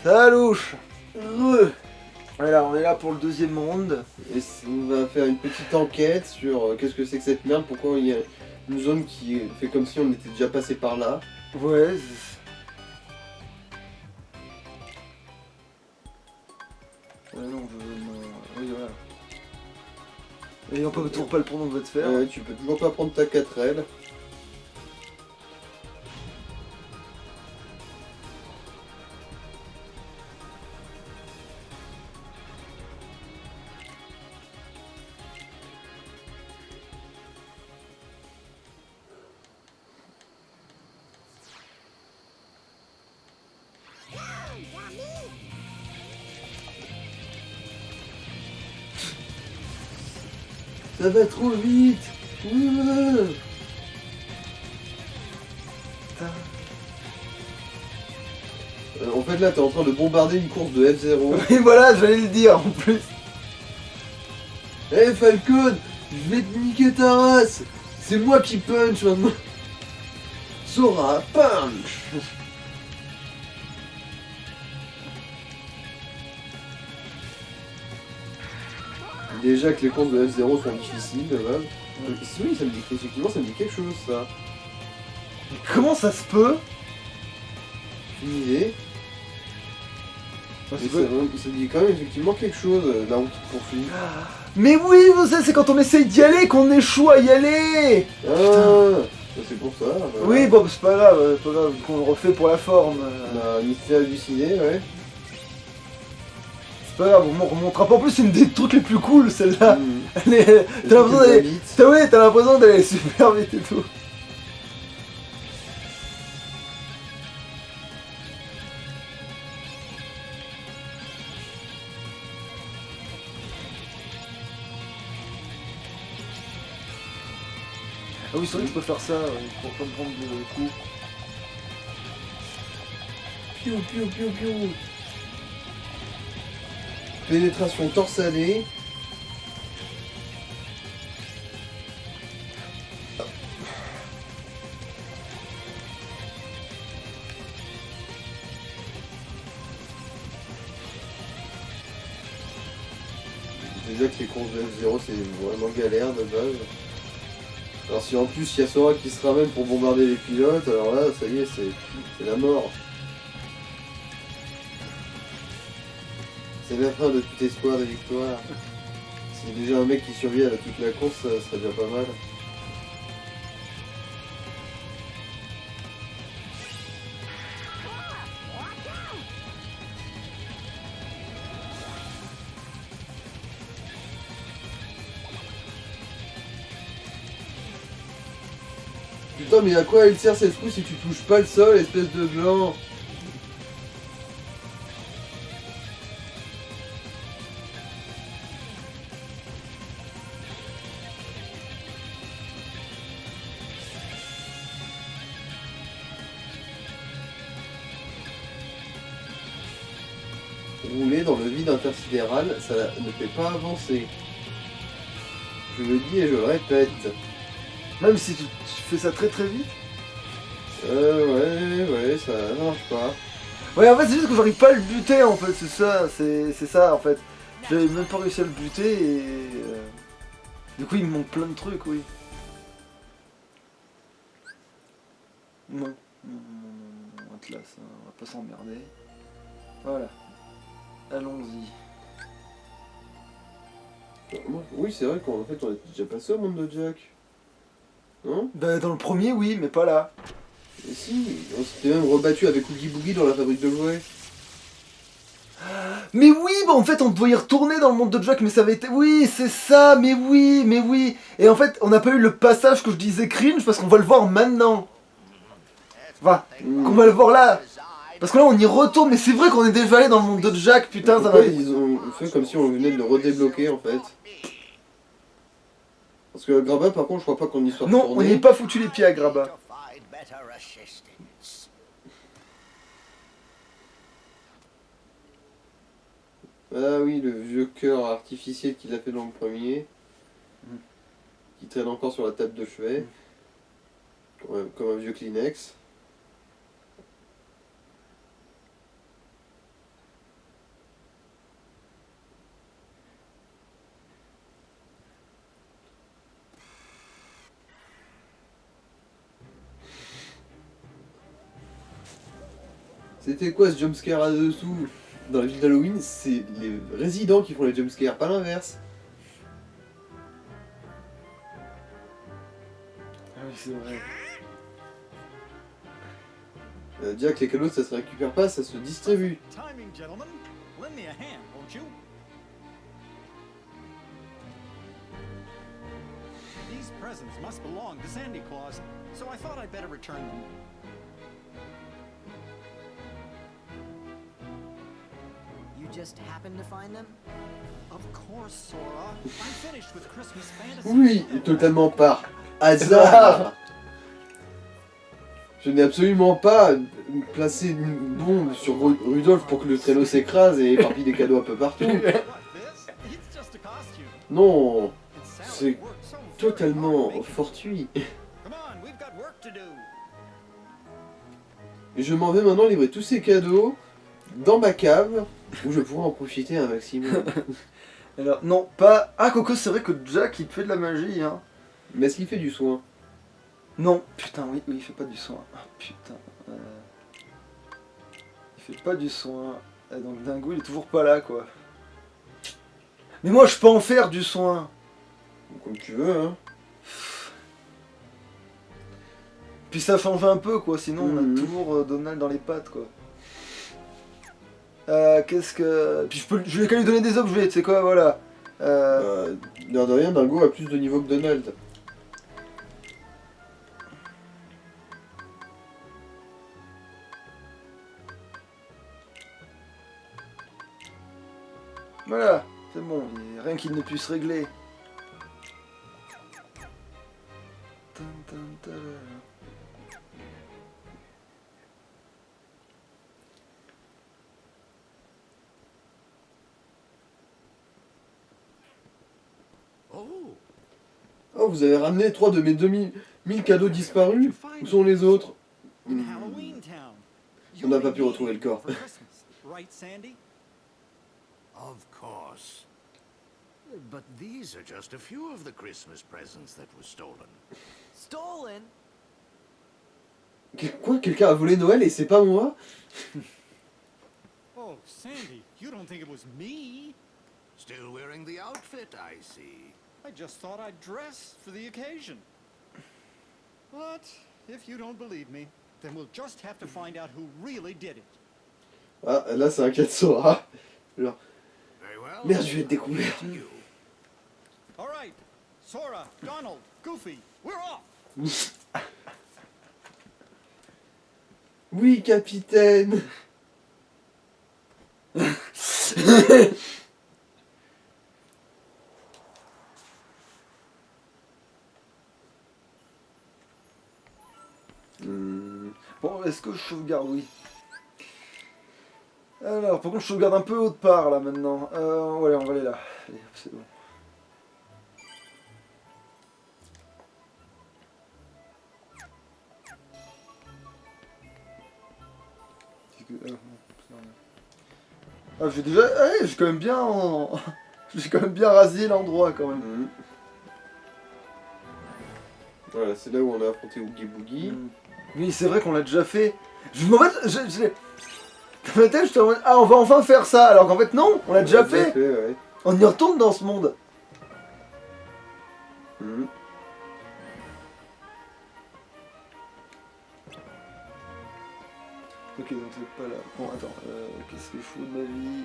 Ça louche. Voilà, on est là pour le deuxième monde. Et on va faire une petite enquête sur qu'est-ce que c'est que cette merde, pourquoi il y a une zone qui fait comme si on était déjà passé par là. Ouais. Non, oui, voilà. Et on peut toujours pas le prendre dans votre sphère. Tu peux toujours pas prendre ta 4L. Ça va trop vite. En fait là t'es en train de bombarder une course de F0. Et voilà, j'allais le dire en plus. Eh Falcon, je vais te niquer ta race. C'est moi qui punch maintenant. Sora, punch. Déjà que les courses de F0 sont difficiles de base. Oui, ça me dit effectivement, ça me dit quelque chose ça. Comment ça se peut? Une idée. Ça se Mais peut. ça me dit quand même effectivement quelque chose, la route qui te poursuit. Mais oui, vous savez, c'est quand on essaye d'y aller qu'on échoue à y aller. Ah, c'est pour ça. Voilà. Oui, bon, c'est pas grave, qu'on le refait pour la forme. On a mystère halluciné, ouais. C'est pas grave, on remontera pas. En plus, c'est une des trucs les plus cool, celle-là. Mmh. T'as l'impression d'aller. T'as l'impression d'aller super vite et tout. Ah oui, c'est vrai que je peux faire ça pour pas me prendre de coups. Piou, piou, piou, piou. Pénétration torsadée. Déjà que les courses de F0 c'est vraiment galère de base. Alors si en plus il y a Sora qui se ramène pour bombarder les pilotes, alors là ça y est, c'est la mort. C'est la fin de tout espoir de victoire. Si déjà un mec qui survit à toute la course, ça serait déjà pas mal. Putain mais à quoi il sert cette roue si tu touches pas le sol, espèce de gland? Rouler dans le vide intersidéral, ça ne fait pas avancer. Je le dis et je le répète. Même si tu fais ça très très vite. Ouais, ça marche pas. Ouais, en fait, c'est juste que j'arrive pas à le buter en fait, c'est ça en fait. J'avais même pas réussi à le buter et. Du coup, il me manque plein de trucs, oui. Non, Atlas, hein, on va pas s'emmerder. Voilà. Allons-y. Oui, c'est vrai qu'en fait on était déjà passé au monde de Jack. Non? Bah, dans le premier, oui, mais pas là. Et si, on s'était même rebattu avec Oogie Boogie dans la fabrique de jouets. Mais oui, bah en fait, on doit y retourner dans le monde de Jack, mais ça avait été. Oui, c'est ça, mais oui. Et en fait, on n'a pas eu le passage que je disais cringe parce qu'on va le voir maintenant. Enfin, qu'on va le voir là. Parce que là, on y retourne, mais c'est vrai qu'on est déjà allé dans le monde de Jack, putain, ça Pourquoi va. ils ont fait comme si on venait de le redébloquer en fait? Parce que Graba, par contre, je crois pas qu'on y soit Non, retourné. on n'y est pas foutu les pieds à Graba. Ah oui, le vieux cœur artificiel qu'il a fait dans le premier. Qui traîne encore sur la table de chevet. Comme un vieux Kleenex. C'était quoi ce jumpscare à dessous? Dans la ville d'Halloween, c'est les résidents qui font les jumpscares, pas l'inverse. Ah oui, c'est vrai. Jack, les cadeaux ça se récupère pas, ça se distribue. Timing, gentlemen. Lend me a hand, won't you? These presents must belong to Sandy Claus, so I thought I'd better return them. You just happened to find them? Of course, Sora. I'm finished with Christmas fantasy. Oui, totalement par hasard. Je n'ai absolument pas placé une bombe sur Rudolph pour que le traîneau s'écrase et éparpille des cadeaux un peu partout. What, this? It's just a costume. Non, And Sally c'est worked so very totalement hard to make it. fortuit. Come on, we've got work to do. Et je m'en vais maintenant livrer tous ces cadeaux dans ma cave où je pourrai en profiter un maximum. Alors, non, pas... Ah, Coco, c'est vrai que Jack, il fait de la magie, hein. Mais est-ce qu'il fait du soin? Non, putain, oui, il fait pas du soin. Ah, putain. Il fait pas du soin. Donc, Dingo, il est toujours pas là, quoi. Mais moi, je peux en faire du soin. Comme tu veux, hein. Puis ça change un peu, quoi. Sinon, on Mhm. a toujours Donald dans les pattes, quoi. Qu'est-ce que... Puis je vais qu'à lui donner des objets, tu sais quoi, voilà. L'air de rien, Dingo a plus de niveau que Donald. Voilà, c'est bon, il y a rien qu'il ne puisse régler. Tan, tan, tadam. Oh, Oh, vous avez ramené 3 de mes 2000 cadeaux disparus? Où sont les autres? in Hmm. Halloween Town. On n'a pas pu retrouver le corps. For Christmas, right, Sandy? Of course. But these are just a few of the Christmas presents that were stolen. Stolen? Quoi? Quelqu'un a volé Noël et c'est pas moi? Oh, Sandy, you don't think it was me? Still wearing the outfit, I see. I just thought I'd dress for the occasion. But if you don't believe me, then we'll just have to find out who really did it. Ah, là c'est un cas de Sora. Genre, Very well. merde, je vais être découvert. You. All right, Sora, Donald, Goofy, we're off. Oui, capitaine. Hmm. Bon, est-ce que je sauvegarde? Oui. Alors, par contre, je sauvegarde un peu autre part, là, maintenant. Ouais, on va aller là. Allez, hop, c'est bon. Ah, j'ai déjà... Ah, j'ai quand même bien... J'ai quand même bien rasé l'endroit, quand même. Hmm. Voilà, c'est là où on a affronté Oogie Boogie. Oui, c'est vrai qu'on l'a déjà fait. Je m'en fait... Dans ma tête, j'étais en mode, ah, on va enfin faire ça. Alors qu'en fait, non, on l'a déjà fait. Ouais. On y retourne dans ce monde. Hmm. Ok, donc c'est pas là. Bon, attends, qu'est-ce que je fous de ma vie?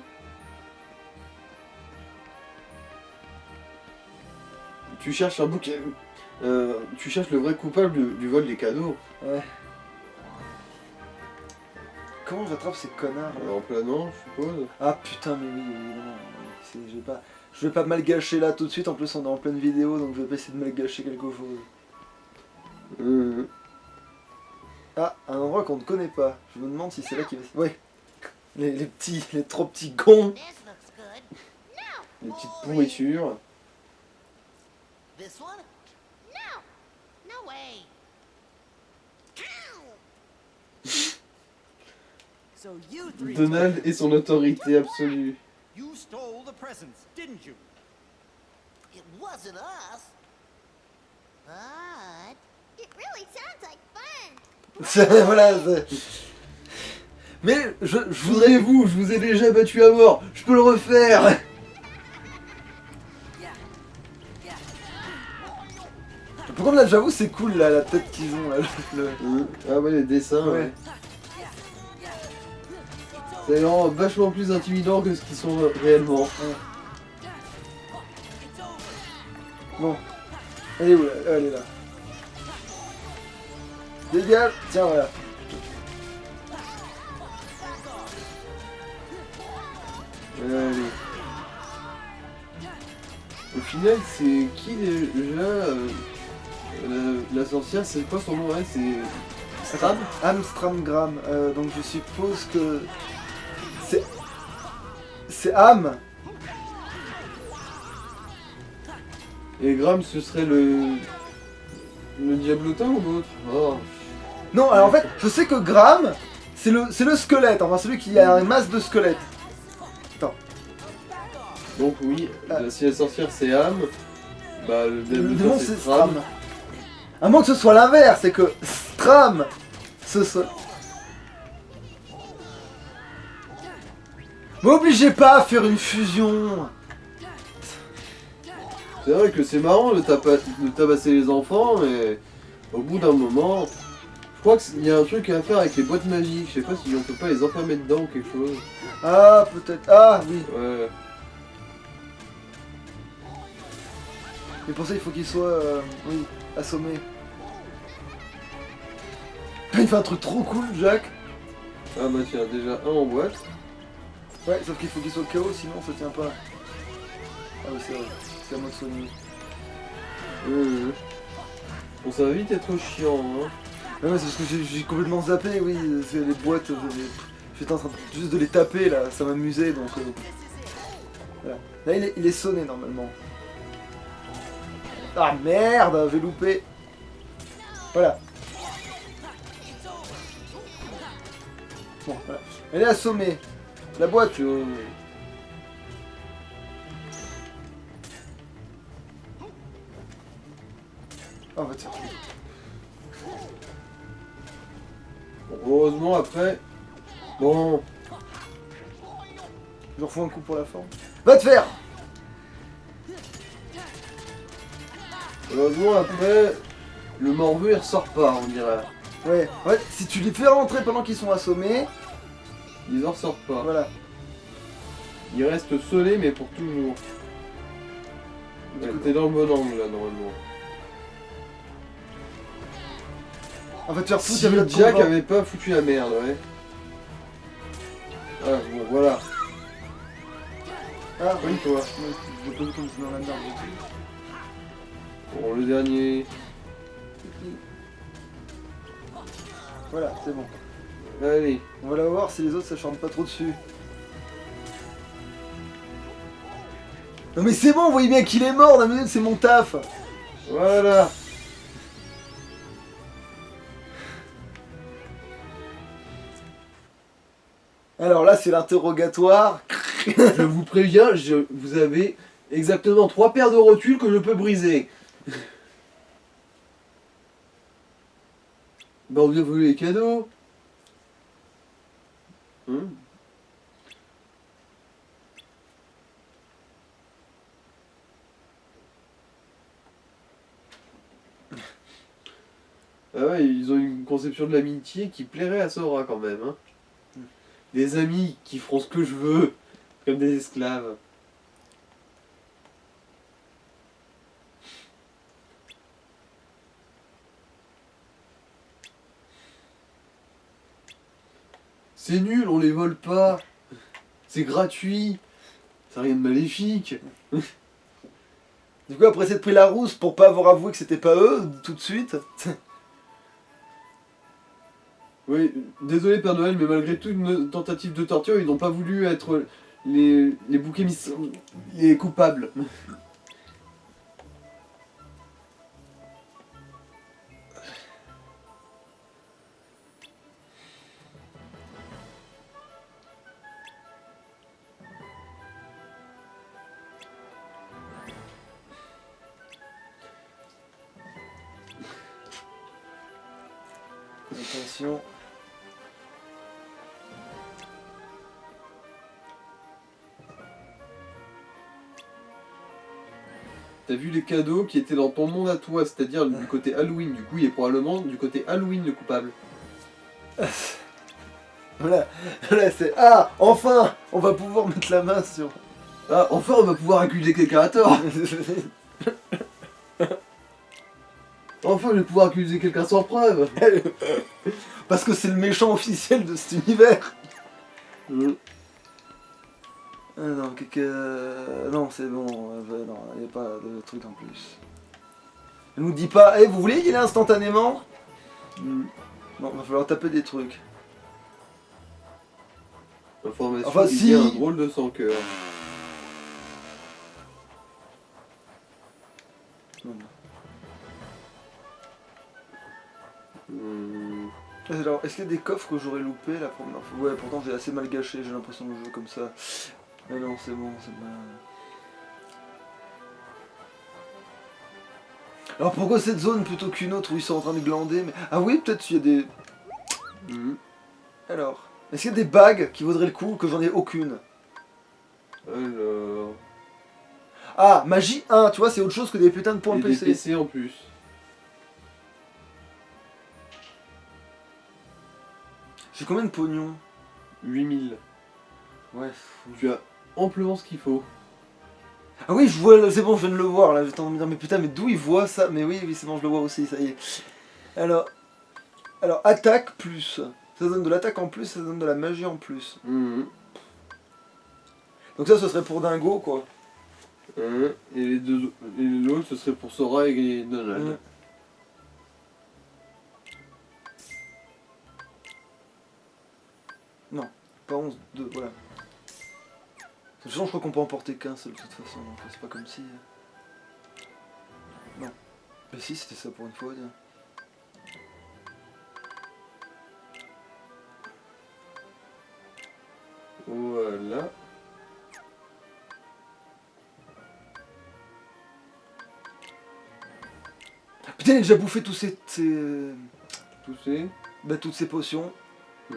Tu cherches un bouquin. Tu cherches le vrai coupable du vol des cadeaux. Ouais. Comment j'attrape ces connards là? En planant, je suppose. Ah putain, mais oui, évidemment. Je vais pas mal gâcher là tout de suite. En plus, on est en pleine vidéo, donc je vais pas essayer de mal gâcher quelque chose. Hmm. Ah, un endroit qu'on ne connaît pas. Je me demande si c'est là qu'il va. Ouais. Les trop petits cons. This looks good. Now, Les petites boring. pourritures. This one? No. No way. Ow. So you three Donald et son autorité absolue. You stole the presents, didn't you? It wasn't us. But It really sounds like fun. Voilà. Mais je voudrais... Voudrez-vous, je vous ai déjà battu à mort, je peux le refaire. Par contre là j'avoue c'est cool là, la tête qu'ils ont là. Ah ouais, les dessins, Ouais. ouais. C'est vraiment vachement plus intimidant que ce qu'ils sont réellement. Bon. Elle est où là? Elle est là. Dégage. Tiens voilà. Allez. Au final, c'est qui déjà la sorcière, c'est quoi son nom, ouais? C'est Stram? Amstramgram. Donc je suppose que... C'est Am. Et Gram, ce serait le diablotin ou l'autre? Oh. Non, alors en fait, je sais que Gram, c'est le squelette, enfin celui qui a un masque de squelette. Donc oui, si la sorcière c'est Am, bah le Le diablotin démon c'est c'est Stram. Stram. À moins que ce soit l'inverse, c'est que Stram, ce soit... M'obligez pas à faire une fusion. C'est vrai que c'est marrant de tabasser les enfants, mais au bout d'un moment, je crois qu'il y a un truc à faire avec les boîtes magiques. Je sais pas si on peut pas les enfermer dedans ou quelque chose. Ah, peut-être. Ah, oui. Ouais. Mais pour ça, il faut qu'il soit, oui, assommé. Il fait un truc trop cool, Jack. Ah bah tiens, déjà un en boîte. Ouais, sauf qu'il faut qu'il soit KO, sinon ça tient pas. Ah oui, c'est vrai. C'est à moi de soigner. Bon, ça va vite être chiant, hein. Ouais, c'est parce que j'ai complètement zappé, oui. C'est les boîtes, j'étais en train juste de les taper, là. Ça m'amusait, donc... Voilà. Là, il est sonné, normalement. Ah, merde, j'ai loupé. Voilà. Bon, voilà. Elle est assommée. La boîte, Oh, va te faire chier. Bon, heureusement, après... Bon... Je refous un coup pour la forme. Va te faire. Heureusement, après... Le morveux, il ressort pas, on dirait. Ouais, ouais, si tu les fais rentrer pendant qu'ils sont assommés, Ils en ressortent pas. voilà. Ils restent scellés, mais pour toujours. Du coup, T'es dans le bon angle, là, normalement. on va te faire foutre, Si avec notre Jack combat. avait pas foutu la merde, ouais. Ah, bon, voilà. Ah, oui, Oui, toi. ouais, je l'ai pas vu comme c'est dans la merde. Bon, le dernier... Voilà, c'est bon. Allez. On va la voir si les autres s'acharnent pas trop dessus. Non mais c'est bon, vous voyez bien qu'il est mort, d'un c'est mon taf. Voilà. Alors là, c'est l'interrogatoire. Je vous préviens, vous avez exactement 3 paires de rotules que je peux briser. Bah, on vient voler les cadeaux. Ah ouais, ils ont une conception de l'amitié qui plairait à Sora quand même. Hein. Des amis qui feront ce que je veux, comme des esclaves. C'est nul, on les vole pas. C'est gratuit. C'est rien de maléfique. Du coup, après s'être pris la rousse pour pas avoir avoué que c'était pas eux, tout de suite. Oui, désolé Père Noël, mais malgré toute une tentative de torture, ils n'ont pas voulu être les boucs émissaires, les coupables. Attention. T'as vu les cadeaux qui étaient dans ton monde à toi, c'est-à-dire du côté Halloween. Du coup, il est probablement du côté Halloween le coupable. Voilà, voilà c'est... Ah, enfin, on va pouvoir mettre la main sur... Ah, enfin, on va pouvoir accuser quelqu'un à tort. Enfin, je vais pouvoir accuser quelqu'un sans preuve. Parce que c'est le méchant officiel de cet univers. Ah non, non, c'est bon, non, il n'y a pas de truc en plus. Elle nous dit pas, eh, vous voulez y aller instantanément? Non, va falloir taper des trucs. Information, Enfin, il si. y a un drôle de sans cœur. Non, non. Hmm. Alors, est-ce qu'il y a des coffres que j'aurais loupé la première fois? Ouais, pourtant j'ai assez mal gâché, j'ai l'impression de jouer comme ça. Mais non, c'est bon, c'est bon. Alors pourquoi cette zone plutôt qu'une autre où ils sont en train de glander mais... Ah oui, peut-être qu'il y a des... Alors, est-ce qu'il y a des bagues qui vaudraient le coup que j'en ai aucune? Alors... Ah, magie 1, tu vois, c'est autre chose que des putains de points Et des PC. PC en plus. J'ai combien de pognon? 8000. Ouais. Tu as amplement ce qu'il faut. Ah oui, je vois, c'est bon, je viens de le voir là, j'étais en train de me dire, mais putain, mais d'où il voit ça? Mais oui, oui, c'est bon, je le vois aussi, ça y est. Alors, attaque plus. Ça donne de l'attaque en plus, ça donne de la magie en plus. Donc ça, ce serait pour Dingo, quoi. Et l'autre, ce serait pour Sora et Donald. Non, pas 11, 2, voilà. De toute façon, je crois qu'on peut en porter qu'un seul, de toute façon, donc c'est pas comme si... Non. Mais si, c'était ça pour une fois, tiens. Voilà. Putain, il a déjà bouffé tous Tout c'est. bah, toutes ces potions. Ah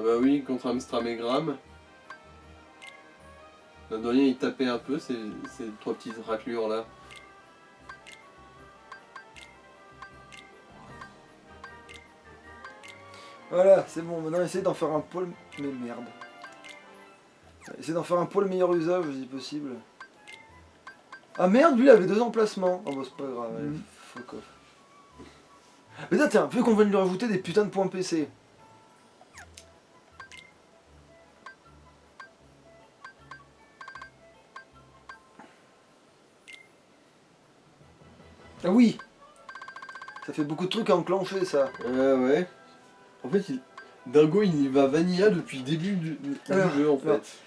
bah oui, contre Amstram et Gram. Le dernier, il tapait un peu ces trois petites raclures là. Voilà, c'est bon, maintenant essayer d'en faire un poil... Mais merde. Essayer d'en faire un poil meilleur usage, si possible. Ah merde, lui il avait 2 emplacements. Oh bah c'est pas grave, allez, fuck off. Mais là tiens, vu qu'on vient de lui rajouter des putains de points PC. Ah oui. Ça fait beaucoup de trucs à enclencher ça. Ouais. En fait, Dingo il va vanilla depuis le début du jeu en fait.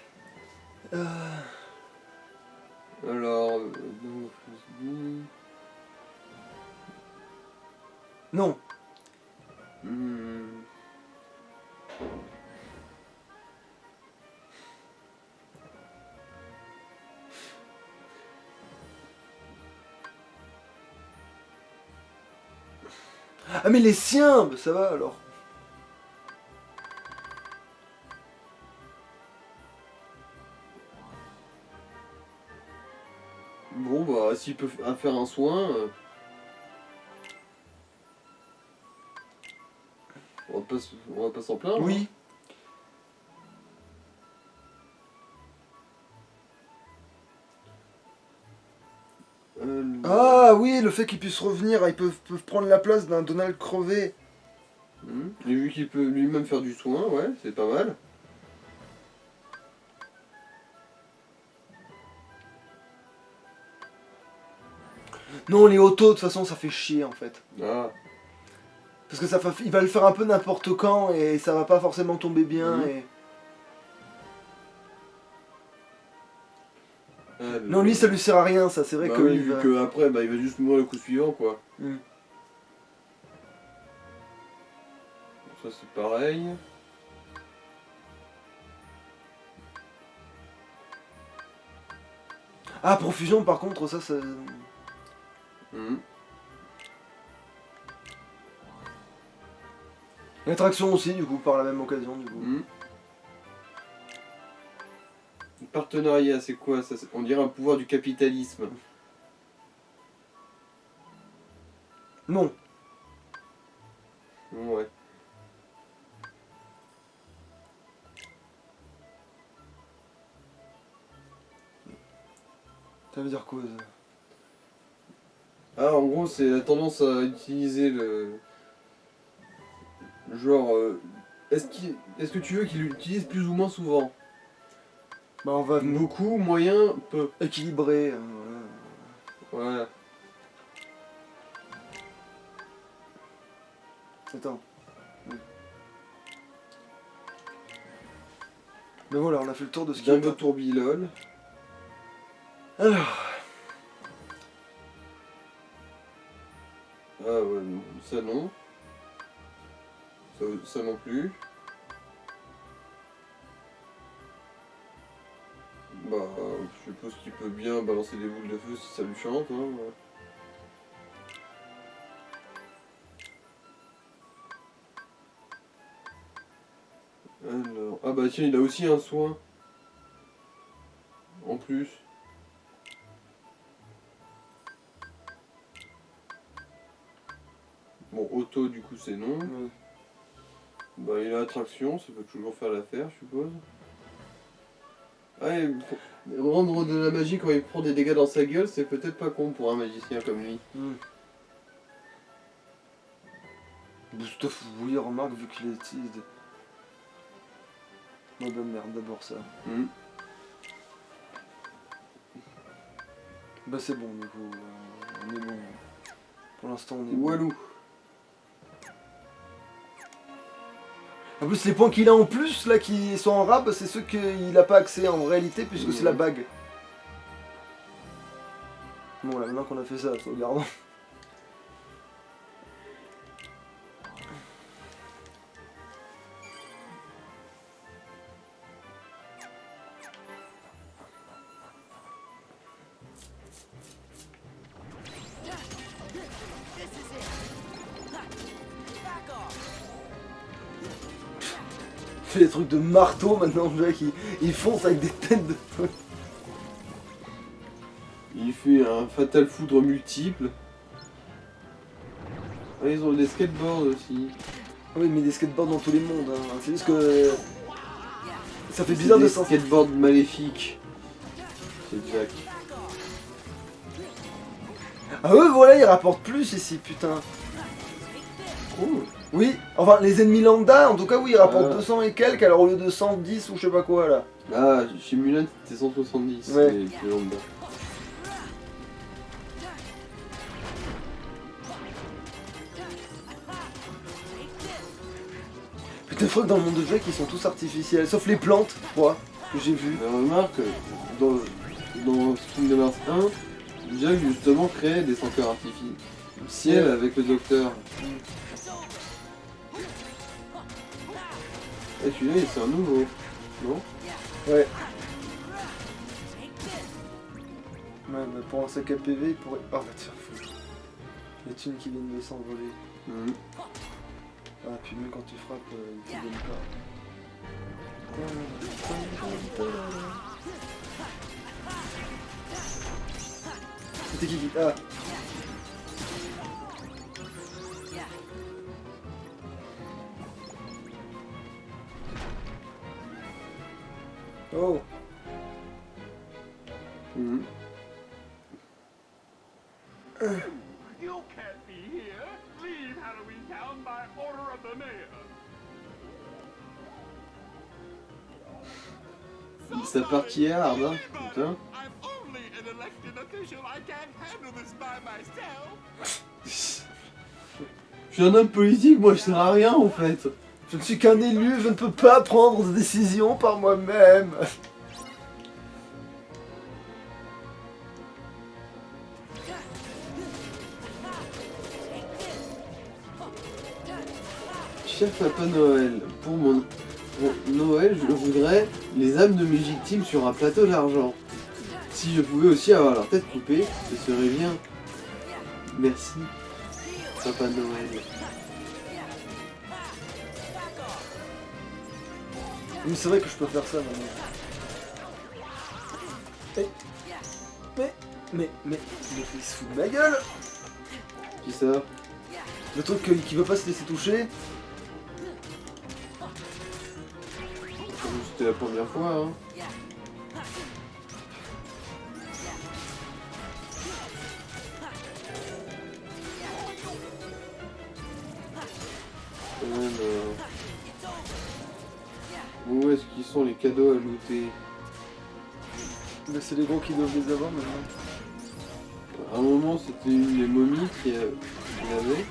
Alors... Non. Ah mais les siens, bah, ça va alors. Bon bah s'il peut faire un soin... On va pas s'en plaindre. Oui. Ah oui, le fait qu'ils puissent revenir, ils peuvent prendre la place d'un Donald crevé. Et vu qu'il peut lui-même faire du soin, ouais, c'est pas mal. Non, les autos, de toute façon, ça fait chier en fait. Ah. Parce que il va le faire un peu n'importe quand et ça va pas forcément tomber bien. Et... Non, lui, ça lui sert à rien, ça, c'est vrai bah que... oui, vu que après, bah, il va juste mourir le coup suivant, quoi. Ça, c'est pareil. Ah, profusion, par contre, ça... L'attraction aussi, du coup, par la même occasion, du coup. partenariat, c'est quoi ça? On dirait un pouvoir du capitalisme. Non. Ouais. Ça veut dire quoi ça? Ah, en gros, c'est la tendance à utiliser le... Genre... Est-ce que tu veux qu'il l'utilise plus ou moins souvent? Bah on va Beaucoup, moyen, peu. équilibrer. Voilà. Voilà. Attends. Mais voilà, on a fait le tour de ce qu'il y a. Jumbo Tourbilol. Alors, Ah ouais, non. Ça non. Ça non plus. Bah, je suppose qu'il peut bien balancer des boules de feu si ça lui chante. Hein. Alors... Ah bah tiens, il a aussi un soin. En plus. Bon, auto du coup c'est non. ouais. Bah il a attraction, ça peut toujours faire l'affaire je suppose. Ah, et rendre de la magie quand il prend des dégâts dans sa gueule, c'est peut-être pas con pour un magicien comme lui. Boost of, oui, remarque, vu qu'il utilise des... Oh bah merde, d'abord ça. Bah c'est bon, du coup, on est bon. Pour l'instant, on est bon. Walou. En plus, les points qu'il a en plus, là, qui sont en rab, c'est ceux qu'il a pas accès en réalité, puisque c'est la bague. Bon, là, maintenant qu'on a fait ça, sauvegardons. Fait des trucs de marteau maintenant, le mec, il fonce avec des têtes de... Il fait un fatal foudre multiple. Ah, ils ont des skateboards aussi. Oui, mais des skateboards dans tous les mondes, hein. C'est juste que... Ça fait bizarre de des sentir... skateboards maléfiques. C'est Jack. Ah ouais, voilà, il rapporte plus ici, putain. Oh. Oui, enfin, les ennemis lambda, en tout cas, oui, ils rapportent Ah. 200 et quelques, alors au lieu de 110 ou je sais pas quoi, là. Ah, chez Mulan c'était 170. Ouais. C'est lambda. Putain, je crois que dans le monde de Jack, ils sont tous artificiels, sauf les plantes, je crois, que j'ai vu. Mais remarque, dans Kingdom Hearts 1, Jack justement créait des senteurs artificiels avec le docteur. Et celui-là, c'est un nouveau, non? Ouais. Ouais, mais pour un sac à PV, il pourrait... Oh, va te faire foutre. Les thunes qui viennent de s'envoler. Ah, puis même quand tu frappes, ils te donnent pas. C'était qui? Ah. Oh. You can't be here. Leave Halloween Town by order of the mayor. Ça partit hard, hein, putain. I'm only an elected official. I can't handle this by myself. Je suis un homme politique, moi je sers à rien en fait. Je ne suis qu'un élu, je ne peux pas prendre de décision par moi-même. Cher Papa Noël, pour Noël, je voudrais les âmes de mes victimes sur un plateau d'argent. Si je pouvais aussi avoir leur tête coupée, ce serait bien. Merci, Papa Noël. Oui, c'est vrai que je peux faire ça maintenant. Mais il se fout de ma gueule. Qui ça? Le truc qui veut pas se laisser toucher. C'était la première fois, hein. Où est-ce qu'ils sont les cadeaux à looter? Mais c'est les gros qui doivent les avoir maintenant. À un moment, c'était une des momies qui l'avait.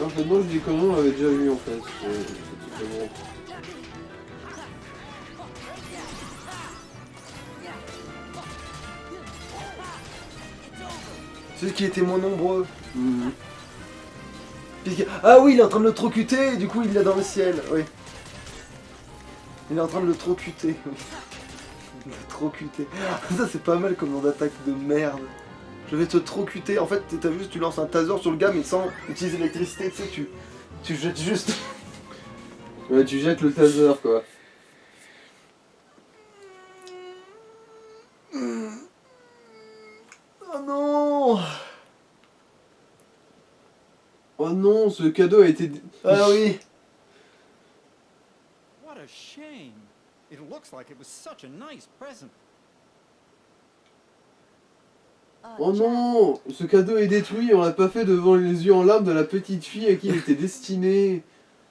En fait, non, je dis comment on l'avait déjà vu en fait. C'est tout bon. Ceux qui étaient moins nombreux. Mhm. Ah oui, il est en train de le trocuter et du coup il l'a dans le ciel, oui. Il est en train de le trocuter, oui. Le trocuter. Ça c'est pas mal comme nom d'attaque de merde. Je vais te trocuter. En fait, t'as vu, tu lances un taser sur le gars mais sans utiliser l'électricité, tu sais, tu jettes juste. Ouais, tu jettes le taser quoi. Oh non. Oh non, ce cadeau a été... Ah oui. What a shame. It looks like it was such a nice present. Oh non, ce cadeau est détruit, on l'a pas fait devant les yeux en larmes de la petite fille à qui il était destiné.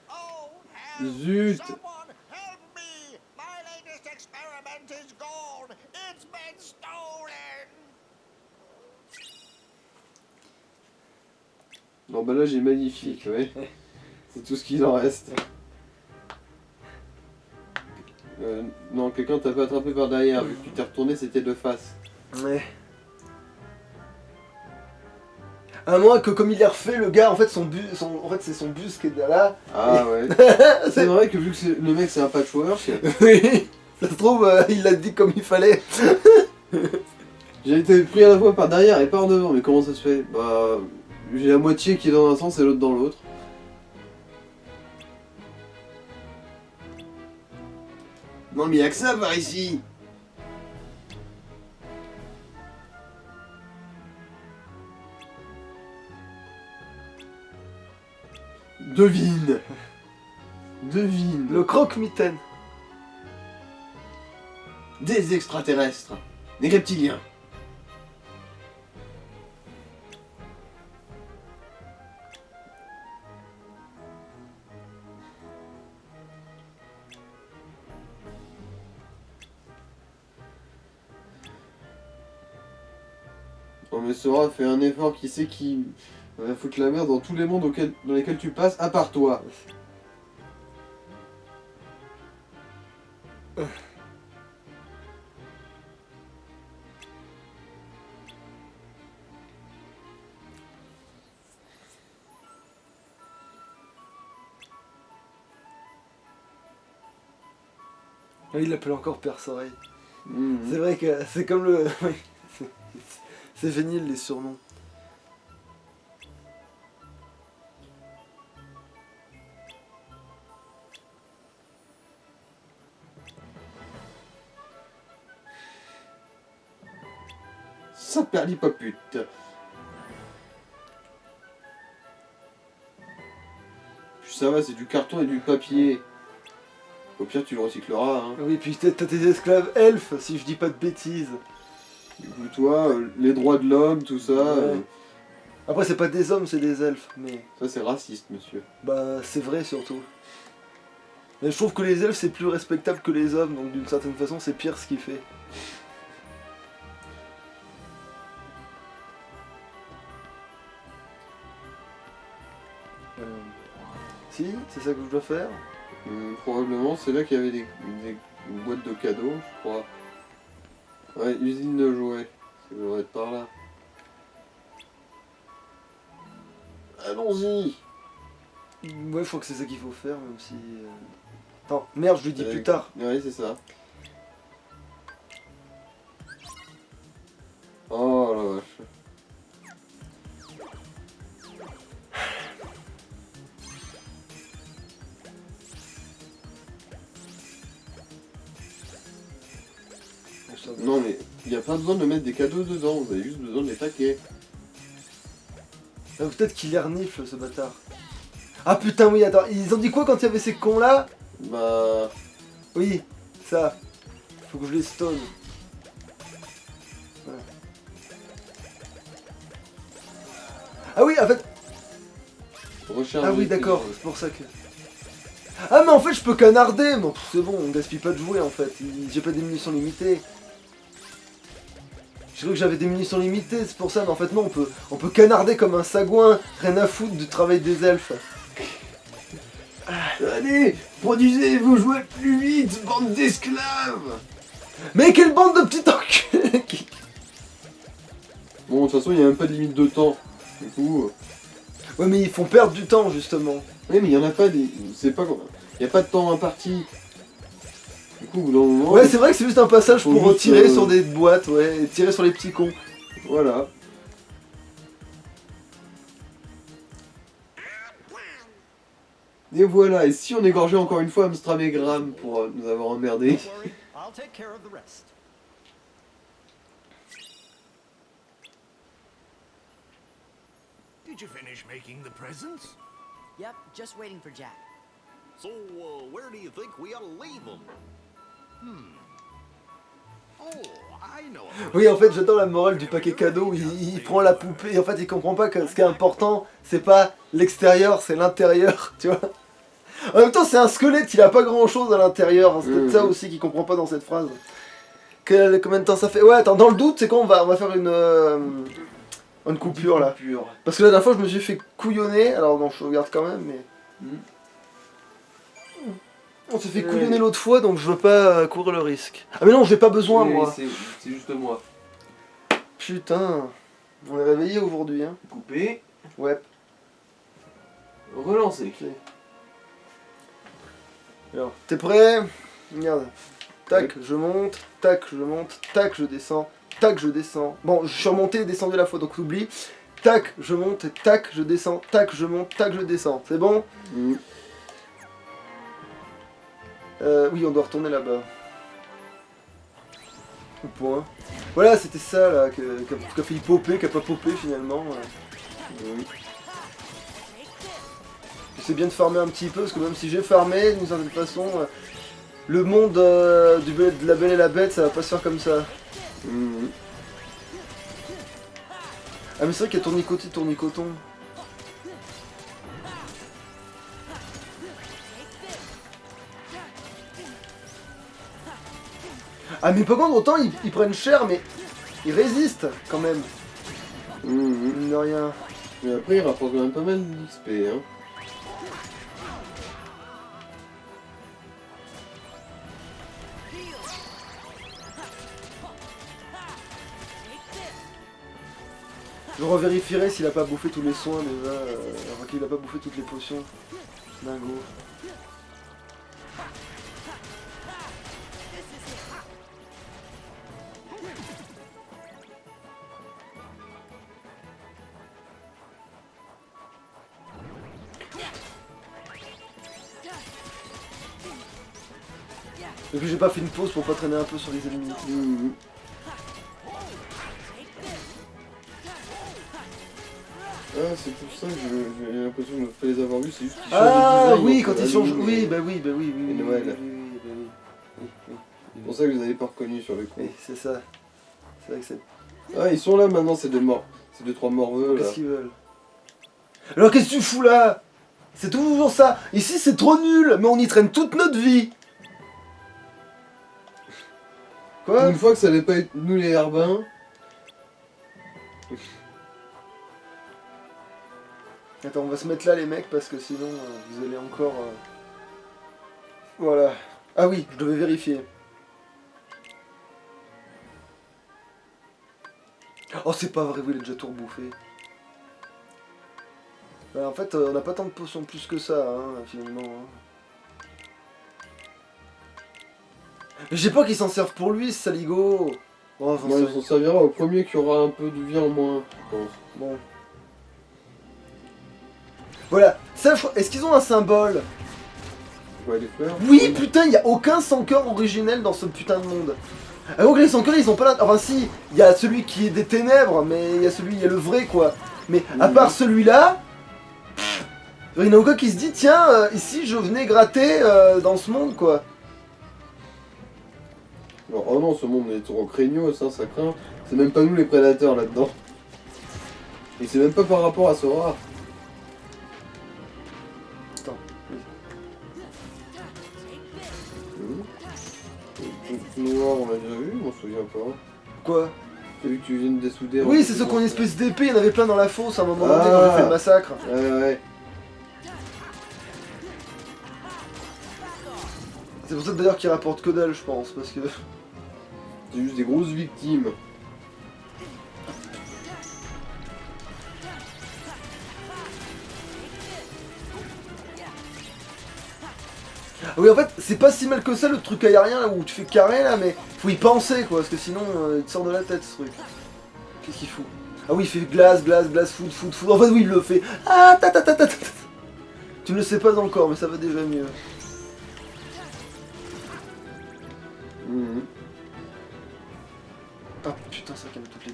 Oh, help! Zut. Someone help me! My latest experiment is gone! It's been stolen! L'emballage est magnifique, ouais. C'est tout ce qu'il en reste. Non, quelqu'un t'a pas attrapé par derrière, vu que tu t'es retourné, c'était de face. Ouais. À moins que comme il est refait, le gars, en fait, en fait c'est son bus qui est là. Ah ouais. C'est vrai que vu que le mec c'est un patchwork, Oui. Ça se trouve, il l'a dit comme il fallait. j'ai été pris à la fois par derrière et par devant, mais comment ça se fait? Bah, j'ai la moitié qui est dans un sens et l'autre dans l'autre. Non mais y'a que ça par ici. Devine. Devine. Le croque-mitaine. Des extraterrestres. Des reptiliens. Non mais Sora fait un effort qui sait qu'il va foutre la merde dans tous les mondes dans lesquels tu passes, à part toi. Ah, il l'appelle encore Père Soleil. Mhm. C'est vrai que c'est comme le... oui, c'est génial les surnoms. Ça perlipopute. Puis ça va, c'est du carton et du papier. Au pire, tu le recycleras. Hein. Oui, puis t'as tes esclaves elfes, si je dis pas de bêtises. Du coup, toi, les droits de l'homme, tout ça, Ouais. Après, c'est pas des hommes, c'est des elfes, mais... ça c'est raciste, monsieur. Bah, c'est vrai surtout. Mais je trouve que les elfes, c'est plus respectable que les hommes, donc d'une certaine façon, c'est pire ce qu'il fait. Si, c'est ça que je dois faire. Probablement, c'est là qu'il y avait des boîtes de cadeaux, je crois. Ouais, usine de jouets. Ça devrait être par là. Allons-y. Ouais, je crois que c'est ça qu'il faut faire, même si... Attends, merde, je lui dis plus tard. Ouais, c'est ça. Oh la vache. ça va. Non mais il n'y a pas besoin de mettre des cadeaux dedans, vous avez juste besoin de les paquer. Ah, peut-être qu'il les renifle ce bâtard. Ah putain oui, attends, ils ont dit quoi quand il y avait ces cons là? Bah... Oui, ça. Faut que je les stone. Voilà. Ah oui, en fait... recharger Ah oui, tes- d'accord, c'est pour ça que... Ah mais en fait je peux canarder. Bon, c'est bon, on gaspille pas de jouer en fait. J'ai pas des munitions limitées. J'ai cru que j'avais des munitions limitées, c'est pour ça, mais en fait non, on peut canarder comme un sagouin. Rien à foutre du travail des elfes. Allez, produisez vos jouets plus vite, bande d'esclaves! Mais quelle bande de petits enculés qui- Bon, de toute façon, il n'y a même pas de limite de temps. Du coup... Ouais mais ils font perdre du temps justement. Oui, mais il n'y en a pas des... C'est pas... Il n'y a pas de temps imparti. Du coup, au bout d'un moment... Ouais c'est vrai que c'est juste un passage Faut pour juste, tirer sur des boîtes, ouais, et tirer sur les petits cons. Voilà. Et voilà, et si on égorgeait encore une fois Amstram et Graham pour nous avoir emmerdés. Don't worry, I'll take care of the rest. Did you finish making the presents? Yep, just waiting for Jack. So, where do you think we ought to leave them? Oh, I know. Oui en fait j'adore la morale du paquet cadeau où il prend la poupée et en fait il comprend pas que ce qui est important c'est pas l'extérieur, c'est l'intérieur, tu vois. En même temps c'est un squelette, il a pas grand chose à l'intérieur, c'est peut-être ça aussi qu'il comprend pas dans cette phrase. Combien de temps ça fait? Ouais attends, dans le doute c'est quand on va faire une coupure là. Parce que la dernière fois je me suis fait couillonner, alors non je regarde quand même mais... On s'est fait couillonner l'autre fois donc je veux pas courir le risque. Ah mais non j'ai pas besoin Oui, moi. c'est juste moi. Putain, on est réveillé aujourd'hui hein. Couper, Ouais. relancer. Ok. Alors, t'es prêt? Regarde. Tac, je monte, tac, je monte, tac, je descends, tac, je descends. Bon, je suis remonté et descendu à la fois, donc t'oublies. Tac, je monte, et tac, je descends, tac, je monte, tac, je descends. C'est bon? Oui, on doit retourner là-bas. Au point. Voilà, c'était ça là, qui a failli popper, qui a pas popé finalement. C'est bien de farmer un petit peu, parce que même si j'ai farmé d'une certaine façon, le monde de la Belle et la Bête, ça va pas se faire comme ça. Ah mais c'est vrai qu'il y a tournicoton. Ah mais par contre autant ils prennent cher mais ils résistent quand même. Mine de rien. Mais après, il rapporte quand même pas mal d'XP, hein. Je revérifierai s'il a pas bouffé tous les soins déjà, enfin qu'il a pas bouffé toutes les potions. Dingo. Et puis j'ai pas fait une pause pour pas traîner un peu sur les ennemis. Ah, c'est pour ça que j'ai l'impression de ne pas les avoir vus, c'est juste qu'ils changent Ah de design. oui, entre quand ils la changent. ligne Oui, et- bah oui, bah oui, oui. et oui, Noël. oui, oui, bah oui. C'est pour ça que je les avais pas reconnus sur le coup. Oui, c'est ça. C'est vrai que c'est. Ah, ils sont là maintenant, c'est deux morts. C'est deux, trois morveux là. Qu'est-ce qu'ils veulent? Alors qu'est-ce que tu fous là? C'est toujours ça. Ici c'est trop nul, mais on y traîne toute notre vie. Quoi? Une fois que ça allait pas être nous les herbins. Attends, on va se mettre là les mecs parce que sinon vous allez encore... Voilà. Ah oui, je devais vérifier. Oh c'est pas vrai, vous il est déjà tout rebouffé. En fait, on n'a pas tant de potions plus que ça, hein, finalement. Hein. Mais j'ai pas qu'ils s'en servent pour lui, ce saligo. Bon, enfin, Moi, ça- ils s'en servira au premier qui aura un peu de vie en moins, je pense. Bon. Voilà. Ça, est-ce qu'ils ont un symbole? Ouais, les fleurs. Oui, putain, il y a aucun sans cœur originel dans ce putain de monde. Alors que les sans cœur ils ont pas enfin si, il y a celui qui est des ténèbres, mais il y a le vrai quoi. Mais à part celui-là, il n'y en a aucun qui se dit tiens, ici je venais gratter dans ce monde quoi. Alors, oh non, ce monde est trop craignos, ça craint. C'est même pas nous les prédateurs là-dedans. Et c'est même pas par rapport à Sora. Attends. Tout noir, on l'a déjà vu, je m'en souviens pas. Quoi? Celui que tu viens de dessouder. Oui, c'est ceux qui ont une espèce d'épée, il y en avait plein dans la fosse à un moment donné quand j'ai fait le massacre. Ouais. C'est pour ça d'ailleurs qu'ils rapportent que dalle je pense, parce que... C'est juste des grosses victimes. Oui en fait c'est pas si mal que ça le truc aérien là où tu fais carré là, mais faut y penser quoi, parce que sinon il te sort de la tête ce truc. Qu'est-ce qu'il fout? Ah oui il fait glace, food. En fait oui il le fait. Ah ta. Tu ne le sais pas encore mais ça va déjà mieux. Ah putain ça calme toutes les...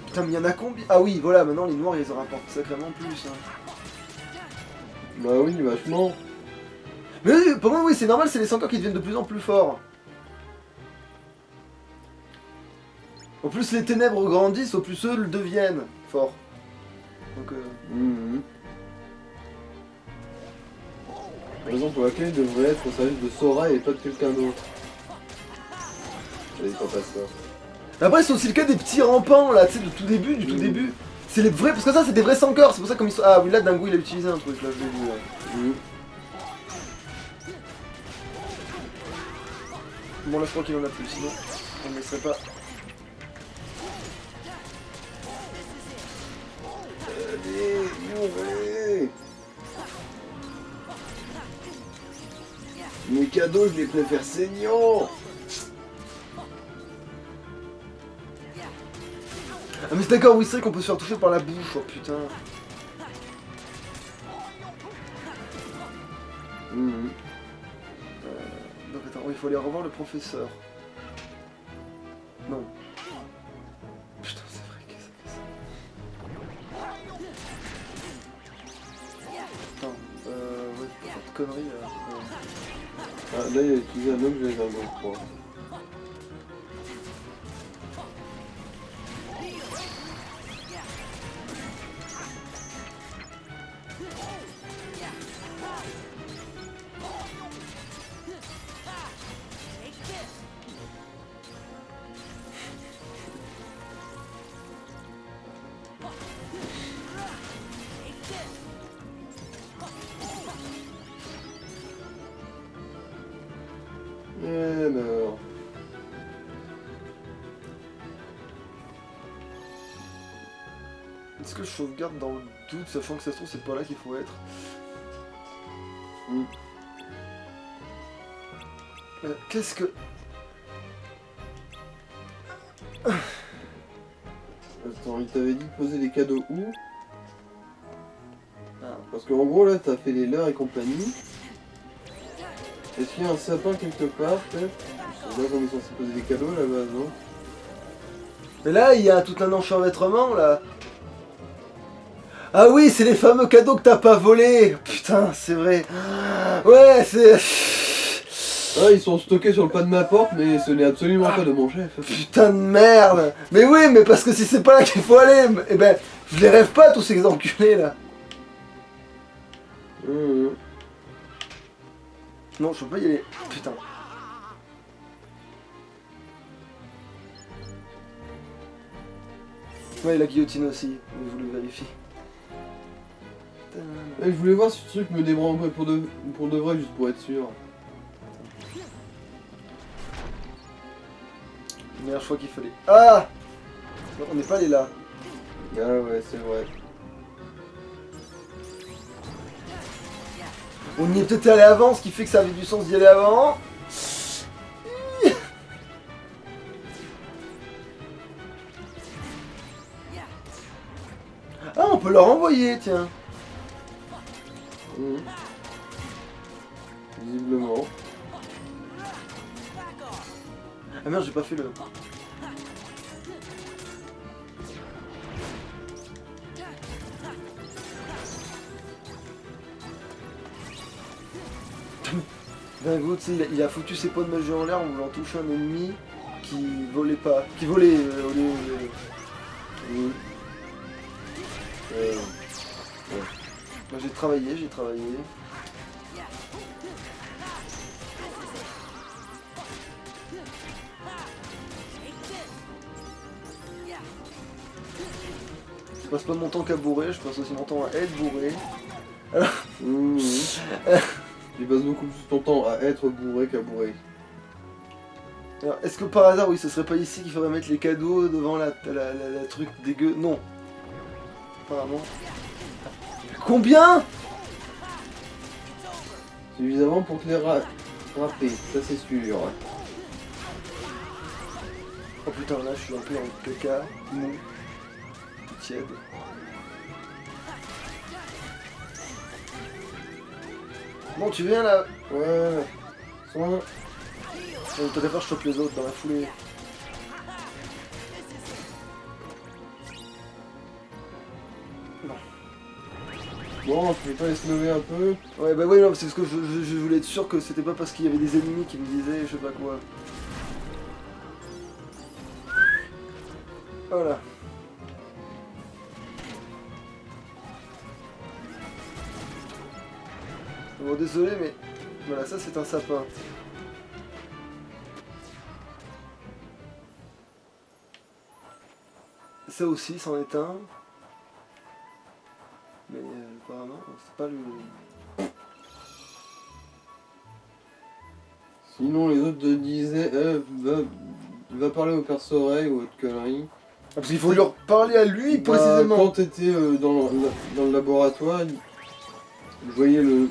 Putain mais il y en a combien? Ah oui voilà maintenant les noirs ils en rapportent sacrément plus hein. Bah oui, vachement. Mais oui, pour moi oui c'est normal, c'est les 100 qui deviennent de plus en plus forts. En plus les ténèbres grandissent, au plus eux le deviennent forts. Donc Par exemple, la clé devrait être au service de Sora et pas de quelqu'un d'autre. Allez, t'en passes ça. Après c'est aussi le cas des petits rampants là, tu sais, du tout début. C'est les vrais, parce que ça c'est des vrais sans cœur, c'est pour ça comme ils sont... Ah oui là d'un coup il a utilisé un truc là, je l'ai vu là. Bon là je crois qu'il en a plus, sinon on ne laisserait pas. Allez, mourir. Mes cadeaux, je les préfère saignants. Ah mais c'est d'accord, oui c'est vrai qu'on peut se faire toucher par la bouche, oh putain. Donc attends, il faut aller revoir le professeur. Non. Putain c'est vrai que ça fait ça. Attends, ouais, cette connerie là. Ah, là, il a utilisé un objet dans le croix. Alors... Est-ce que je sauvegarde dans le doute, sachant que ça se trouve c'est pas là qu'il faut être? Qu'est-ce que... Attends, il t'avait dit de poser les cadeaux où? Parce qu'en gros là, t'as fait les leurs et compagnie. Est-ce qu'il y a un sapin quelque part, peut-être? C'est là qu'on est censé poser des cadeaux là-bas, non? Mais là, il y a tout un enchevêtrement, là. Ah oui, c'est les fameux cadeaux que t'as pas volés. Putain, c'est vrai. Ouais, c'est... Ah, ils sont stockés sur le pas de ma porte, mais ce n'est absolument pas de mon chef. Putain de merde. Mais oui, mais parce que si c'est pas là qu'il faut aller, eh ben, je les rêve pas, tous ces enculés, là. Non, je peux pas y aller. Putain. Ouais, la guillotine aussi, mais vous le vérifiez. Je voulais voir si ce truc me débrancherait pour de vrai, juste pour être sûr. Meilleure fois qu'il fallait. Ah! On n'est pas allé là. Ah ouais, c'est vrai. On y est peut-être allé avant, ce qui fait que ça avait du sens d'y aller avant. peut la renvoyer, tiens. Visiblement. Ah merde, j'ai pas fait le... Dingo, tu sais, il a foutu ses points de magie en l'air en voulant toucher un ennemi qui volait pas. Qui volait au lieu de... Ouais. Moi j'ai travaillé. Je passe pas mon temps qu'à bourrer, je passe aussi mon temps à être bourré. Alors... Il passe beaucoup plus ton temps à être bourré qu'à bourrer. Alors, est-ce que par hasard, oui, ce serait pas ici qu'il faudrait mettre les cadeaux devant la truc dégueu? Non. Apparemment. Combien? Suffisamment pour te les rapper, ça c'est sûr. Oh putain, là je suis un peu en caca, mou, tout tiède. Bon, tu viens là? Ouais. Soin. On te faire, je chope les autres dans la foulée. Bon, tu veux pas les lever un peu? Ouais, bah oui, non, c'est parce que je voulais être sûr que c'était pas parce qu'il y avait des ennemis qui me disaient je sais pas quoi. Voilà. Bon, désolé, mais voilà, ça c'est un sapin. Ça aussi, c'en est un. Mais apparemment, c'est pas le... Sinon, les autres te disaient, va parler au perce-oreille ou autre connerie. Ah, parce qu'il faut lui reparler à lui Bah, précisément. quand t'étais dans le laboratoire, je voyais le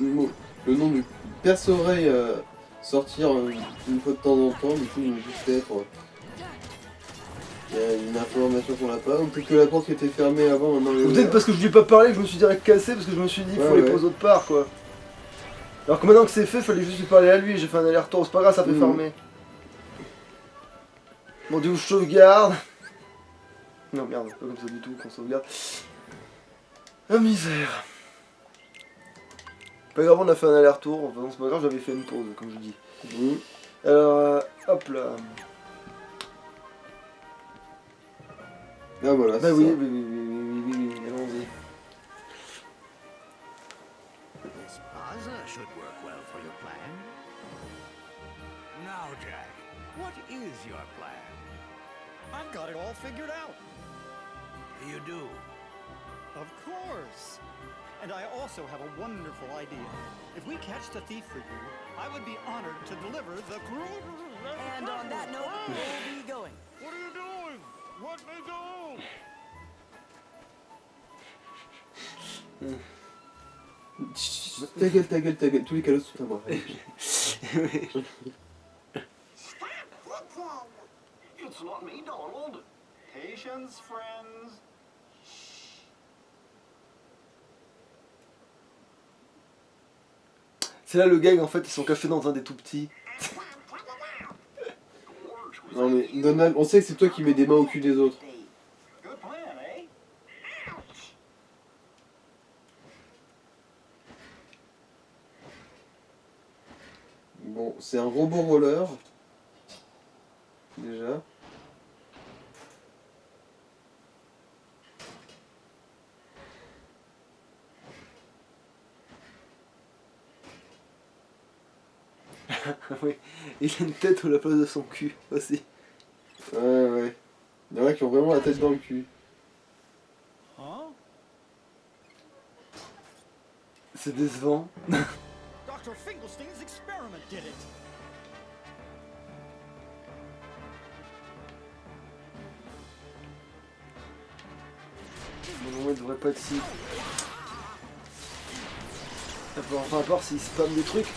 nom du perce-oreille sortir une fois de temps en temps, du coup, je me dis peut-être il y a une information qu'on n'a pas, ou peut-être que la porte qui était fermée avant, maintenant elle est Peut-être ouverte. parce que je lui ai pas parlé que je me suis direct cassé parce que je me suis dit il faut Ouais, les ouais. poser autre part quoi. Alors que maintenant que c'est fait, fallait juste lui parler à lui, j'ai fait un aller-retour, c'est pas grave, ça fait fermer. Bon du coup je sauvegarde. Non merde, pas comme ça du tout qu'on sauvegarde. Ah misère. Pas grave, on a fait un aller-retour, enfin non c'est pas grave, j'avais fait une pause comme je dis. Alors hop là. Ah voilà, Bah c'est oui, ça. oui, allons-y. This plaza should work well for your plan. Now, Jack, what is your plan? I've got it all figured out. You do. Of course. And I also have a wonderful idea. If we catch the thief for you, I would be honored to deliver the... And on that note, we'll be going. What are you doing? Let me go! Ta gueule, tous les cadeaux sont à moi. It's not me, Donald. Patience, friends. C'est là le gag en fait, ils sont cachés dans un des tout petits. Non mais Donald, on sait que c'est toi qui mets des mains au cul des autres. Good plan, eh? Bon, c'est un robot roller. Déjà. Oui, il a une tête à la place de son cul aussi. Ouais. Il y en a qui ont vraiment la tête dans le cul. Huh? C'est décevant. Dr. Finkelstein's experiment did it. Bon, normalement, il devrait pas être si. Enfin, à part s'il spamme des trucs.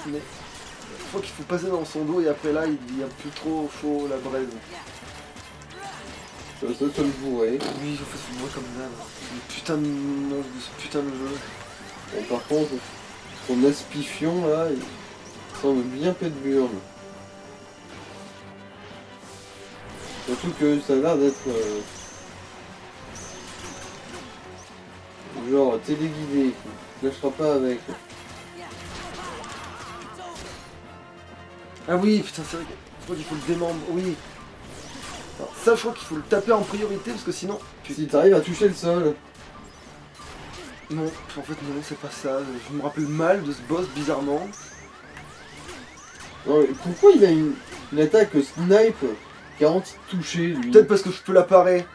Mais. Je crois qu'il faut passer dans son dos et après là, il devient plus trop chaud la braise. Je vais te le bourrer. Oui, en fait, c'est moi comme d'hab. Le putain de monstre de ce putain de jeu. Bon, par contre, ton aspifion là, il semble bien pète burne. Surtout que ça a l'air d'être genre téléguidé. Tu lâcheras pas avec. Ah oui, putain, c'est vrai je crois qu'il faut le démembre, oui. Alors, ça, je crois qu'il faut le taper en priorité parce que sinon. Si t'arrives à toucher le sol. Non, en fait, non, c'est pas ça. Je me rappelle mal de ce boss, bizarrement. Non, mais pourquoi il a une attaque snipe qui a anti-touché lui? Peut-être parce que je peux la parer.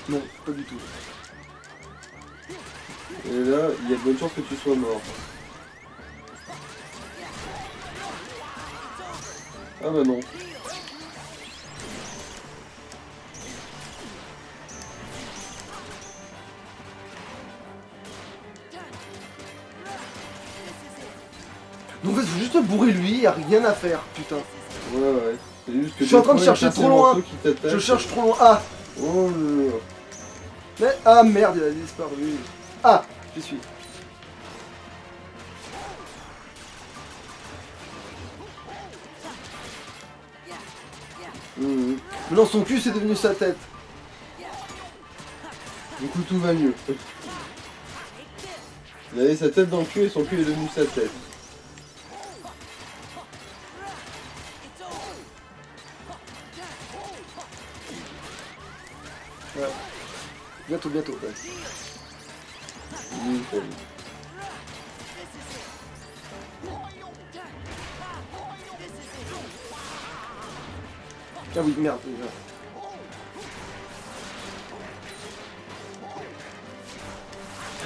Non, pas du tout. Et là, il y a de bonnes chances que tu sois mort. Ah bah non. Donc en fait, faut juste bourrer lui, y a rien à faire, putain. Ouais. C'est juste que Je suis en train de des fois, chercher il y a trop des loin. morceaux qui t'attaquent. Je cherche trop loin. Ah, Oh là là. mais ah merde, il a disparu. Ah, j'y suis. Mhm. Maintenant, son cul, c'est devenu sa tête. Du coup, tout va mieux. Il avait sa tête dans le cul et son cul est devenu sa tête. Ouais. Bientôt, bientôt. Ouais. Nickel. Ah oui, merde. Déjà.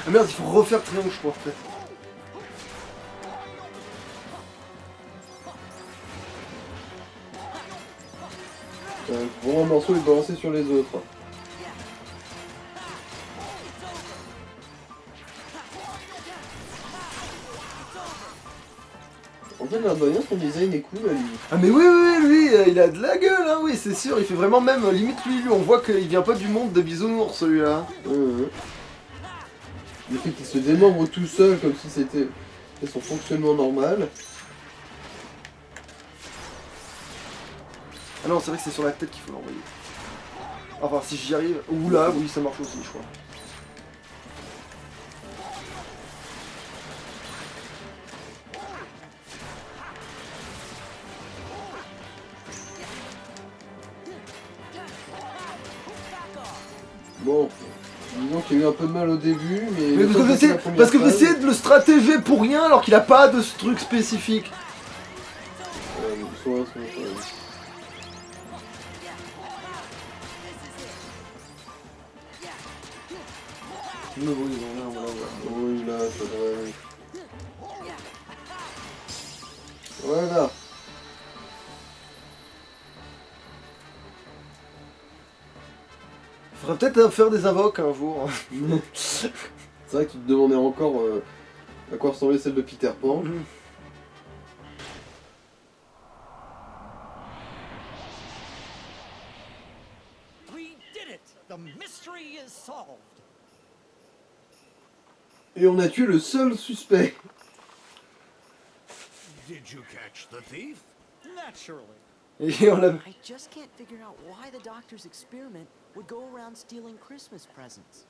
Ah merde, il faut refaire triangle, je crois, en fait. Vraiment un morceau est balancé sur les autres. En fait, l'air de rien, son design est cool à lui. Ah mais oui, lui, il a de la gueule, hein, oui, c'est sûr. Il fait vraiment même, limite lui, on voit qu'il vient pas du monde de bisounours, celui-là. Le fait qu'il se démembre tout seul comme si c'était son fonctionnement normal. Ah non, c'est vrai que c'est sur la tête qu'il faut l'envoyer. Enfin, si j'y arrive... Ou là, oui, ça marche aussi, je crois. Bon, disons qu'il y a eu un peu de mal au début, mais... Mais parce que vous essayez de le stratéger pour rien alors qu'il a pas de ce truc spécifique. Mais bon, ils ont là, on va voir. Oui, là, ça devrait... Voilà. Faudrait peut-être faire des invoques un jour. C'est vrai que tu te demandais encore à quoi ressemblait celle de Peter Pan. We did it! The mystery is solved. Et on a tué le seul suspect. Did you catch the thief? Naturally. Et on l'a... I just can't figure out why the doctor's experiment would go around stealing Christmas presents.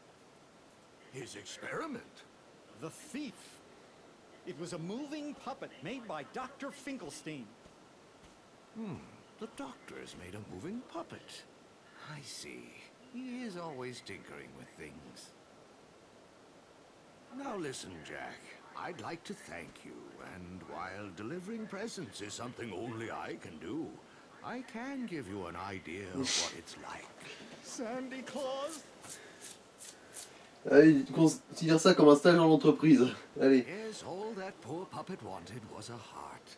His experiment? The thief. It was a moving puppet made by Dr. Finkelstein. The doctor has made a moving puppet. I see. He is always tinkering with things. Now listen, Jack. I'd like to thank you, and while delivering presents is something only I can do, I can give you an idea of what it's like. Sandy Claus? Allez, considère ça comme un stage dans l'entreprise. Allez. Yes, all that poor puppet wanted was a heart.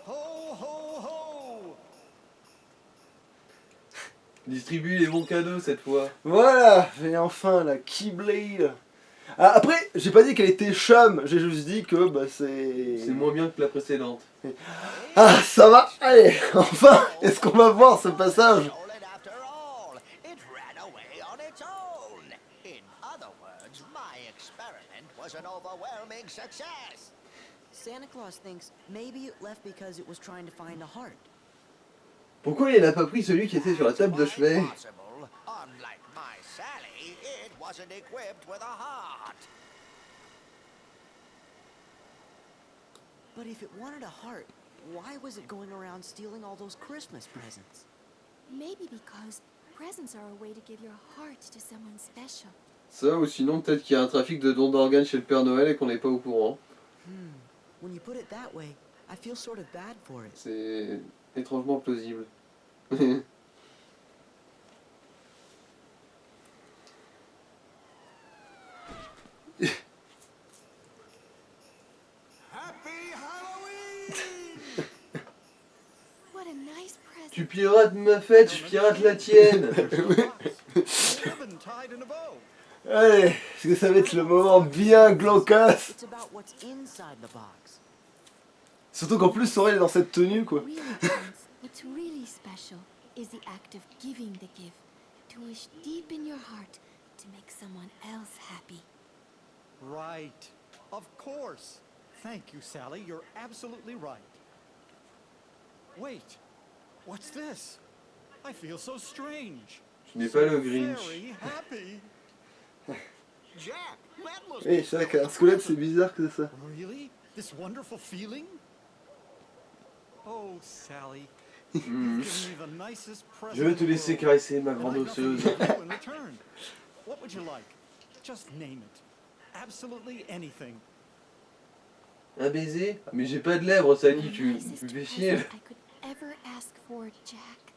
Ho, ho, ho! Distribue les bons cadeaux cette fois. Voilà, et enfin la Keyblade. Ah, après, j'ai pas dit qu'elle était chum, j'ai juste dit que bah c'est... C'est moins bien que la précédente. Ah, ça va. Allez, enfin, est-ce qu'on va voir ce passage? Stolen after all. It ran away on its own. In other words, my experiment was an overwhelming success. Santa Claus thinks maybe it left because it was trying to find a heart. Pourquoi il n'a pas pris celui qui était sur la table de chevet? Quite possible. Unlike my Sally, it wasn't equipped with a heart. But if it wanted a heart, why was it going around stealing all those Christmas presents? Maybe because presents are a way to give your heart to someone special. Ça, ou sinon peut-être qu'il y a un trafic de dons d'organes chez le Père Noël et qu'on n'est pas au courant. When you put it that way, I feel sort of bad for it. C'est étrangement plausible. Happy Halloween! What a nice present. Tu pirates ma fête, je pirate la tienne. Ribbon tied in a bow. Allez, parce que ça va être le moment bien glaucasse. It's about what's inside the box. Surtout qu'en plus, Sorel est dans cette tenue, quoi. Really, friends, what's really special is the act of giving the gift, to wish deep in your heart to make someone else happy. Right. Of course. Thank you, Sally. You're absolutely right. Wait. What's this? I feel so strange. Tu n'es pas le Grinch. Very happy. Jack, that must Oui, c'est vrai qu'un squelette, c'est bizarre que ça. Really? This wonderful feeling? Oh, Sally. Mm. You've given me the nicest present Je vais te in the laisser world, caresser ma and grande I've nothing osseuse. to do in return. What would you like? Just name it. Absolutely anything. Un baiser? Mais j'ai pas de lèvres, Sally, The tu nicest me fais chier. present I could ever ask for, Jack,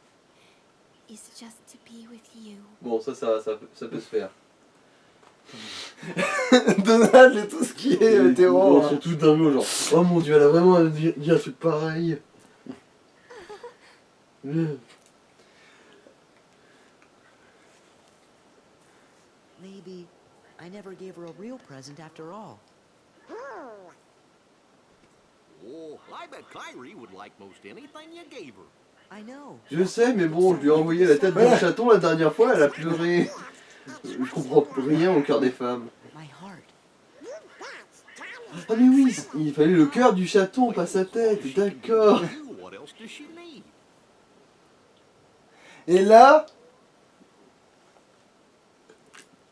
is just to be with you. Bon, ça peut se faire. Donald et tout ce qui est hétéro. Ils sont tous d'un mot, genre, oh mon dieu, elle a vraiment dit un truc pareil. Maybe I never gave her a real present after all. Oh, I bet Kyrie would like most anything you gave her. I know. Je sais, mais bon, je lui ai envoyé la tête d'un chaton la dernière fois, elle a pleuré. Je comprends rien au cœur des femmes. My heart. Ah mais oui, il fallait le cœur du chaton, pas sa tête, d'accord. What else does she need? Et là,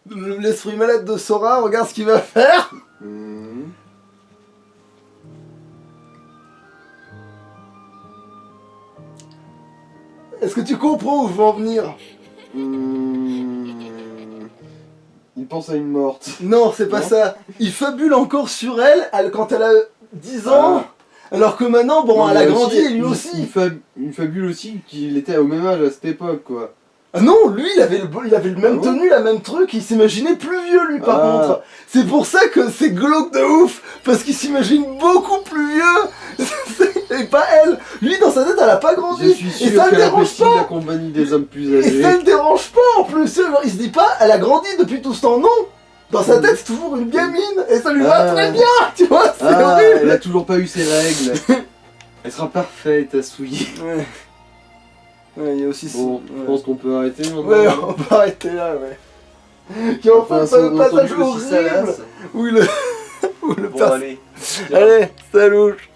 l'esprit malade de Sora, regarde ce qu'il va faire. Est-ce que tu comprends où je veux en venir? Il pense à une morte. Non, c'est pas Non. ça. Il fabule encore sur elle, quand elle a 10 ans, alors que maintenant, bon, Non, elle a mais grandi et lui il aussi. fabule aussi qu'il était au même âge à cette époque, quoi. Ah non, lui, il avait le même Ah bon tenue, la même truc, il s'imaginait plus vieux, lui, par Ah. contre. C'est pour ça que c'est glauque de ouf, parce qu'il s'imagine beaucoup plus vieux, et pas elle. Lui, dans sa tête, elle a pas grandi, Je suis et sûr ça le qu'elle dérange apprécie la pas. compagnie des hommes plus Et âgés. ça le dérange pas, en plus. Il se dit pas, elle a grandi depuis tout ce temps, non. Dans sa tête, c'est toujours une gamine, et ça lui va Ah. très bien, tu vois, c'est Ah, horrible. elle a toujours pas eu ses règles. Elle sera parfaite à souiller. Ouais. Ouais, il y a aussi Bon, je ouais. pense qu'on peut arrêter maintenant. Ouais, on peut arrêter là, ouais. Qui en fait un passage horrible où le, où le Bon, perso- allez. Allez, salut.